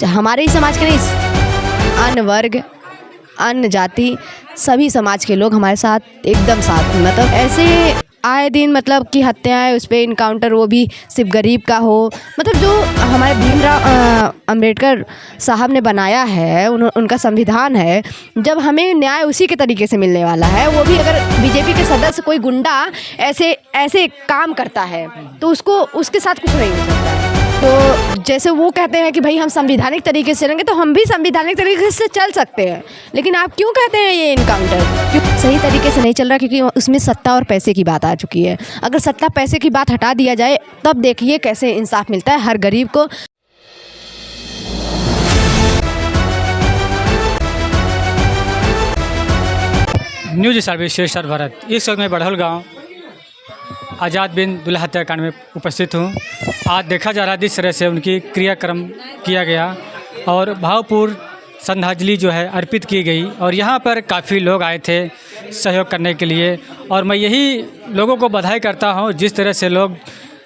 हमारे ही समाज के नहीं, अन्य वर्ग, अन्य जाति, सभी समाज के लोग हमारे साथ एकदम साथ हैं। मतलब ऐसे आए दिन मतलब कि हत्याएं, उस पर इनकाउंटर, वो भी सिर्फ गरीब का हो। मतलब जो हमारे भीमराव अम्बेडकर साहब ने बनाया है, उनका संविधान है, जब हमें न्याय उसी के तरीके से मिलने वाला है। वो भी अगर बीजेपी के सदस्य कोई गुंडा ऐसे ऐसे काम करता है तो उसको उसके साथ कुछ नहीं हो सकता है। तो जैसे वो कहते हैं कि भाई हम संवैधानिक तरीके से चलेंगे, तो हम भी संवैधानिक तरीके से चल सकते हैं। लेकिन आप क्यों कहते हैं ये इनकाउंटर? क्यों सही तरीके से नहीं चल रहा? क्योंकि उसमें सत्ता और पैसे की बात आ चुकी है। अगर सत्ता पैसे की बात हटा दिया जाए तब देखिए कैसे इंसाफ मिलता है हर गरीब को। न्यूज सर्विस शेषर भारत। इस वक्त मैं बड़हल गांव आज़ाद बिन दुल्हा हत्याकांड में उपस्थित हूं। आज देखा जा रहा है जिस तरह से उनकी क्रियाक्रम किया गया और भावपूर्ण श्रद्धांजलि जो है अर्पित की गई, और यहाँ पर काफ़ी लोग आए थे सहयोग करने के लिए। और मैं यही लोगों को बधाई करता हूँ जिस तरह से लोग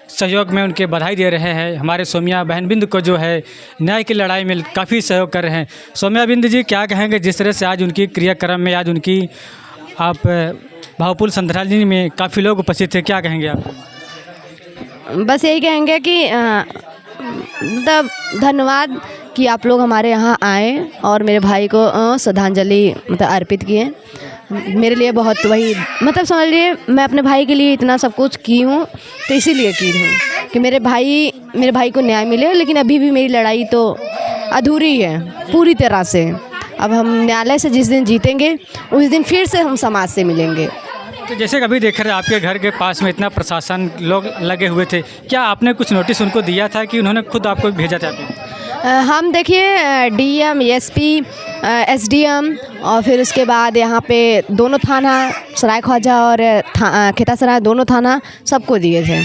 सहयोग में उनके बधाई दे रहे हैं। हमारे सौम्या बहन बिंद को जो है न्याय की लड़ाई में काफ़ी सहयोग कर रहे हैं। सौम्या बिंद जी, क्या कहेंगे जिस तरह से आज उनकी क्रियाक्रम में, आज उनकी आप भावपूर्ण श्रद्धांजलि में काफ़ी लोग उपस्थित थे, क्या कहेंगे आप? बस यही कहेंगे कि मतलब धन्यवाद कि आप लोग हमारे यहाँ आए और मेरे भाई को श्रद्धांजलि मतलब अर्पित किए। मेरे लिए बहुत वही मतलब समझ लिए, मैं अपने भाई के लिए इतना सब कुछ की हूँ, तो इसीलिए की हूँ कि मेरे भाई को न्याय मिले। लेकिन अभी भी मेरी लड़ाई तो अधूरी है पूरी तरह से। अब हम न्यायालय से जिस दिन जीतेंगे उस दिन फिर से हम समाज से मिलेंगे। तो जैसे कभी देख रहे हैं आपके घर के पास में इतना प्रशासन लोग लगे हुए थे, क्या आपने कुछ नोटिस उनको दिया था कि उन्होंने खुद आपको भेजा था? हम देखिए डीएम, एसपी, एसडीएम और फिर उसके बाद यहाँ पे दोनों थाना सराय ख्वाजा और खेतासराय दोनों थाना सबको दिए थे।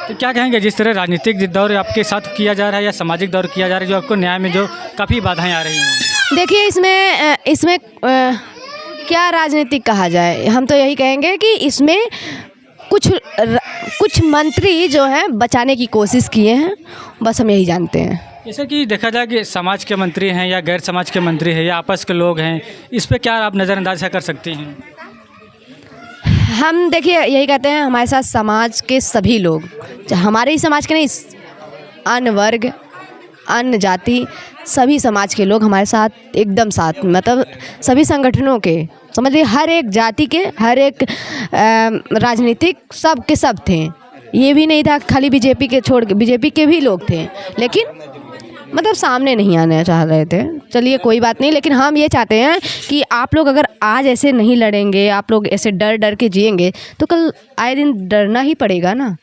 तो क्या कहेंगे जिस तरह राजनीतिक दौर आपके साथ किया जा रहा है या सामाजिक दौर किया जा रहा है, जो आपको न्याय में जो काफ़ी बाधाएं आ रही हैं? देखिए इसमें क्या राजनीतिक कहा जाए, हम तो यही कहेंगे कि इसमें कुछ मंत्री जो हैं बचाने की कोशिश किए हैं, बस हम यही जानते हैं। जैसे कि देखा जाए कि समाज के मंत्री हैं या गैर समाज के मंत्री हैं या आपस के लोग हैं, इस पे क्या आप नज़रअंदाज कर सकती हैं? हम देखिए यही कहते हैं, हमारे साथ समाज के सभी लोग, हमारे ही समाज के नहीं, अन्य वर्ग, अन्य जाति, सभी समाज के लोग हमारे साथ एकदम साथ। मतलब सभी संगठनों के, समझिए हर एक जाति के, हर एक राजनीतिक सब के सब थे। ये भी नहीं था खाली बीजेपी के छोड़ के, बीजेपी के भी लोग थे, लेकिन मतलब सामने नहीं आना चाह रहे थे। चलिए कोई बात नहीं, लेकिन हम ये चाहते हैं कि आप लोग अगर आज ऐसे नहीं लड़ेंगे, आप लोग ऐसे डर डर के जिएंगे, तो कल आए दिन डरना ही पड़ेगा ना।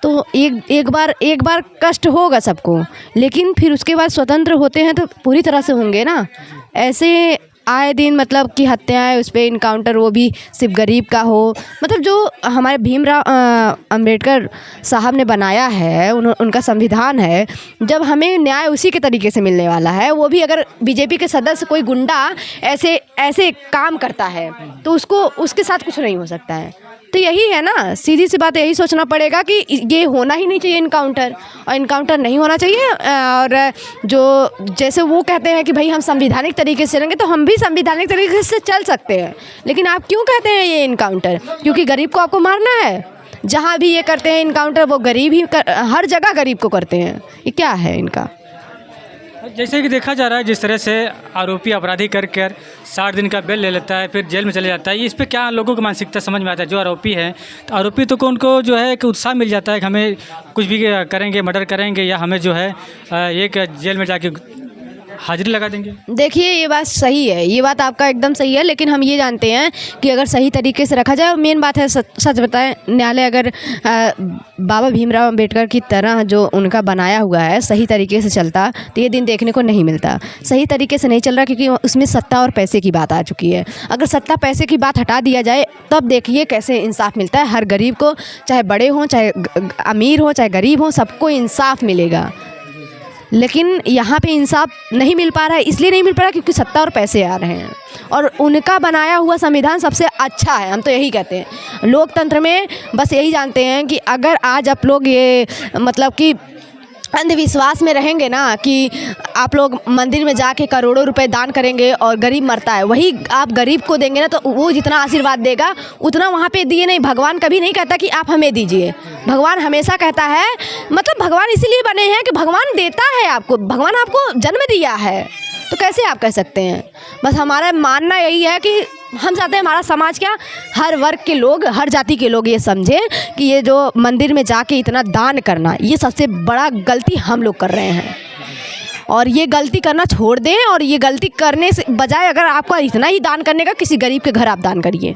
तो एक बार कष्ट होगा सबको, लेकिन फिर उसके बाद स्वतंत्र होते हैं तो पूरी तरह से होंगे ना। ऐसे आए दिन मतलब कि हत्याएं, उस पर इनकाउंटर, वो भी सिर्फ गरीब का हो। मतलब जो हमारे भीमराव अम्बेडकर साहब ने बनाया है, उनका संविधान है, जब हमें न्याय उसी के तरीके से मिलने वाला है। वो भी अगर बीजेपी के सदस्य कोई गुंडा ऐसे ऐसे काम करता है तो उसको उसके साथ कुछ नहीं हो सकता है। तो यही है ना, सीधी सी बात, यही सोचना पड़ेगा कि ये होना ही नहीं चाहिए इनकाउंटर, और इनकाउंटर नहीं होना चाहिए। और जो जैसे वो कहते हैं कि भाई हम संवैधानिक तरीके से चलेंगे, तो हम भी संवैधानिक तरीके से चल सकते हैं। लेकिन आप क्यों कहते हैं ये इनकाउंटर? क्योंकि गरीब को आपको मारना है। जहाँ भी ये करते हैं इनकाउंटर, वो गरीब ही हर जगह गरीब को करते हैं। ये क्या है इनका? जैसे कि देखा जा रहा है जिस तरह से आरोपी अपराधी कर 60 दिन का बेल ले लेता है, फिर जेल में चले जाता है। इस पे क्या लोगों की मानसिकता समझ में आता है? जो आरोपी है, तो आरोपी तो उनको जो है एक उत्साह मिल जाता है कि हमें कुछ भी करेंगे, मर्डर करेंगे, या हमें जो है एक जेल में जाके हाजिरी लगा देंगे। देखिए ये बात सही है, ये बात आपका एकदम सही है, लेकिन हम ये जानते हैं कि अगर सही तरीके से रखा जाए, मेन बात है सच बताएं, न्यायालय अगर बाबा भीमराव अम्बेडकर की तरह जो उनका बनाया हुआ है सही तरीके से चलता, तो ये दिन देखने को नहीं मिलता। सही तरीके से नहीं चल रहा क्योंकि उसमें सत्ता और पैसे की बात आ चुकी है। अगर सत्ता पैसे की बात हटा दिया जाए तब देखिए कैसे इंसाफ मिलता है हर गरीब को, चाहे बड़े हों, चाहे अमीर हो, चाहे गरीब हो, सबको इंसाफ मिलेगा। लेकिन यहाँ पे इंसाफ नहीं मिल पा रहा है, इसलिए नहीं मिल पा रहा क्योंकि सत्ता और पैसे आ रहे हैं, और उनका बनाया हुआ संविधान सबसे अच्छा है। हम तो यही कहते हैं, लोकतंत्र में बस यही जानते हैं कि अगर आज आप लोग ये मतलब कि अंधविश्वास में रहेंगे ना कि आप लोग मंदिर में जाके करोड़ों रुपए दान करेंगे और गरीब मरता है, वही आप गरीब को देंगे ना तो वो जितना आशीर्वाद देगा उतना वहाँ पे दिए नहीं। भगवान कभी नहीं कहता कि आप हमें दीजिए, भगवान हमेशा कहता है, मतलब भगवान इसीलिए बने हैं कि भगवान देता है आपको, भगवान आपको जन्म दिया है, तो कैसे आप कह सकते हैं। बस हमारा मानना यही है कि हम चाहते हैं हमारा समाज क्या, हर वर्ग के लोग, हर जाति के लोग ये समझें कि ये जो मंदिर में जाके इतना दान करना, ये सबसे बड़ा गलती हम लोग कर रहे हैं। और ये गलती करना छोड़ दें, और ये गलती करने से बजाय अगर आपका इतना ही दान करने का, किसी गरीब के घर आप दान करिए।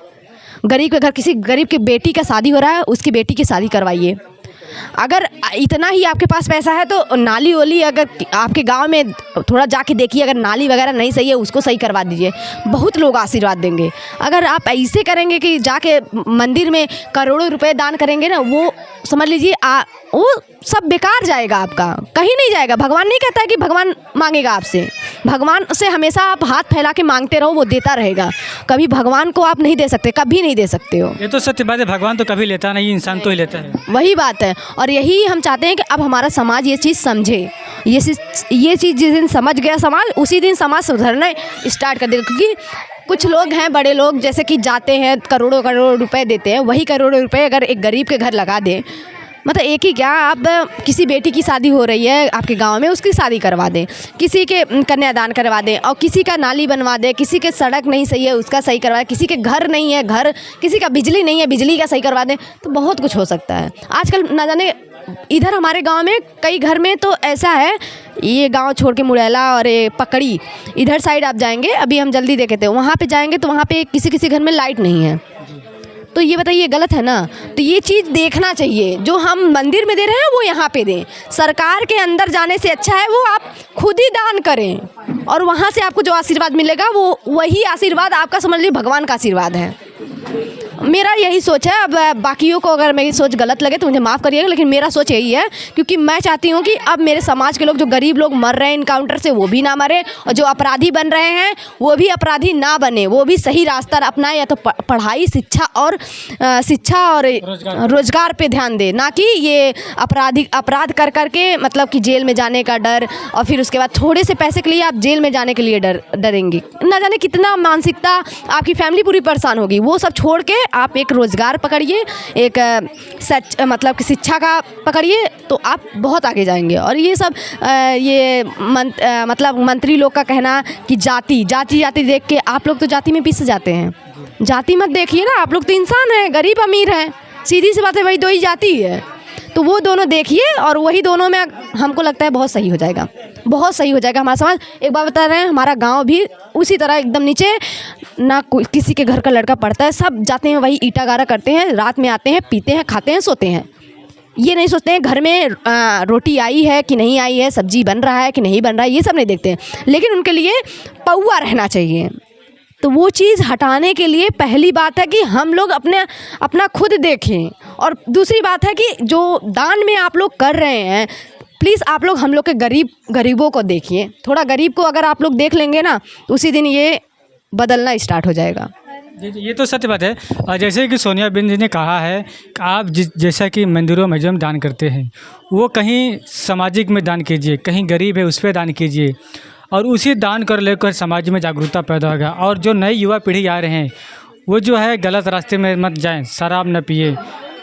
गरीब के घर, किसी गरीब की बेटी का शादी हो रहा है, उसकी बेटी की शादी करवाइए। अगर इतना ही आपके पास पैसा है तो नाली वाली अगर आपके गांव में थोड़ा जाके देखिए, अगर नाली वगैरह नहीं सही है उसको सही करवा दीजिए, बहुत लोग आशीर्वाद देंगे। अगर आप ऐसे करेंगे कि जाके मंदिर में करोड़ों रुपए दान करेंगे ना, वो समझ लीजिए वो सब बेकार जाएगा, आपका कहीं नहीं जाएगा। भगवान नहीं कहता है कि भगवान मांगेगा आपसे, भगवान से हमेशा आप हाथ फैला के मांगते रहो, वो देता रहेगा। कभी भगवान को आप नहीं दे सकते, कभी नहीं दे सकते हो। ये तो सत्य बात है, भगवान तो कभी लेता नहीं, इंसान तो ही लेता है। वही बात है, और यही हम चाहते हैं कि अब हमारा समाज ये चीज़ समझे। ये चीज़ जिस दिन समझ गया समाज, उसी दिन समाज सुधरना स्टार्ट कर देगा। क्योंकि कुछ लोग हैं, बड़े लोग, जैसे कि जाते हैं करोड़ों करोड़ रुपए देते हैं, वही करोड़ों रुपए अगर एक गरीब के घर लगा दें, मतलब एक ही क्या, आप किसी बेटी की शादी हो रही है आपके गांव में, उसकी शादी करवा दें, किसी के कन्यादान करवा दें, और किसी का नाली बनवा दें, किसी के सड़क नहीं सही है उसका सही करवा दें, किसी के घर नहीं है घर, किसी का बिजली नहीं है बिजली का सही करवा दें, तो बहुत कुछ हो सकता है। आजकल ना जाने इधर हमारे गांव में कई घर में तो ऐसा है, ये गांव छोड़ के मुड़ैला और ये पकड़ी इधर साइड आप जाएंगे, अभी हम जल्दी देखे थे, वहाँ पे जाएंगे तो वहाँ पे किसी किसी घर में लाइट नहीं है। तो ये बताइए गलत है ना। तो ये चीज़ देखना चाहिए, जो हम मंदिर में दे रहे हैं वो यहाँ पे दें। सरकार के अंदर जाने से अच्छा है वो आप खुद ही दान करें, और वहाँ से आपको जो आशीर्वाद मिलेगा वो वही आशीर्वाद आपका, समझ लीजिए भगवान का आशीर्वाद है। मेरा यही सोच है। अब बाकियों को अगर मेरी सोच गलत लगे तो मुझे माफ़ करिएगा, लेकिन मेरा सोच यही है, क्योंकि मैं चाहती हूँ कि अब मेरे समाज के लोग, जो गरीब लोग मर रहे हैं इनकाउंटर से, वो भी ना मरे, और जो अपराधी बन रहे हैं वो भी अपराधी ना बने, वो भी सही रास्ता अपनाए, या तो पढ़ाई शिक्षा और रोजगार पे ध्यान दे, ना कि ये अपराध कर करके मतलब कि जेल में जाने का डर, और फिर उसके बाद थोड़े से पैसे के लिए आप जेल में जाने के लिए डरेंगे। ना जाने कितना मानसिकता आपकी फैमिली पूरी परेशान होगी। वो सब छोड़ के आप एक रोज़गार पकड़िए, एक मतलब कि शिक्षा का पकड़िए, तो आप बहुत आगे जाएंगे। और ये सब मतलब मंत्री लोग का कहना कि जाति देख के आप लोग तो जाति में पिस जाते हैं। जाति मत देखिए ना, आप लोग तो इंसान हैं, गरीब अमीर हैं, सीधी सी बात है, वही दो ही जाति है। तो वो दोनों देखिए, और वही दोनों में हमको लगता है बहुत सही हो जाएगा, बहुत सही हो जाएगा हमारा समाज। एक बात बता रहे हैं, हमारा गांव भी उसी तरह एकदम नीचे, ना किसी के घर का लड़का पढ़ता है, सब जाते हैं वही ईटा गारा करते हैं, रात में आते हैं, पीते हैं, खाते हैं, सोते हैं। ये नहीं सोचते हैं घर में रोटी आई है कि नहीं आई है, सब्जी बन रहा है कि नहीं बन रहा है, ये सब नहीं देखते हैं। लेकिन उनके लिए पौआ रहना चाहिए। तो वो चीज़ हटाने के लिए पहली बात है कि हम लोग अपना खुद देखें, और दूसरी बात है कि जो दान में आप लोग कर रहे हैं, प्लीज़ आप लोग हम लोग के गरीबों को देखिए। थोड़ा गरीब को अगर आप लोग देख लेंगे ना, तो उसी दिन ये बदलना स्टार्ट हो जाएगा। ये तो सत्य बात है। और जैसे कि सोनिया बेन जी ने कहा है कि आप जैसा कि मंदिरों में जो दान करते हैं, वो कहीं सामाजिक में दान कीजिए, कहीं गरीब है उस पर दान कीजिए, और उसी दान कर लेकर समाज में जागरूकता पैदा होगा। और जो नई युवा पीढ़ी आ रहे हैं, वो जो है गलत रास्ते में मत जाएं, शराब न पिए,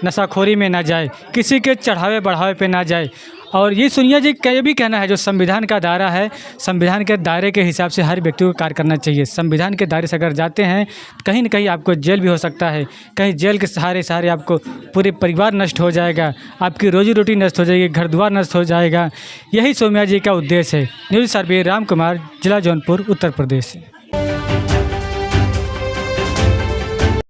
नशाखोरी में ना जाए, किसी के चढ़ावे बढ़ावे पे ना जाए। और ये सोनिया जी का ये भी कहना है, जो संविधान का दायरा है, संविधान के दायरे के हिसाब से हर व्यक्ति को कार्य करना चाहिए। संविधान के दायरे से अगर जाते हैं, कहीं न कहीं आपको जेल भी हो सकता है, कहीं जेल के सहारे आपको पूरे परिवार नष्ट हो जाएगा, आपकी रोजी रोटी नष्ट हो जाएगी, घर द्वार नष्ट हो जाएगा। यही सोनिया जी का उद्देश्य है। न्यूज़ सर्वे राम कुमार, जिला जौनपुर, उत्तर प्रदेश।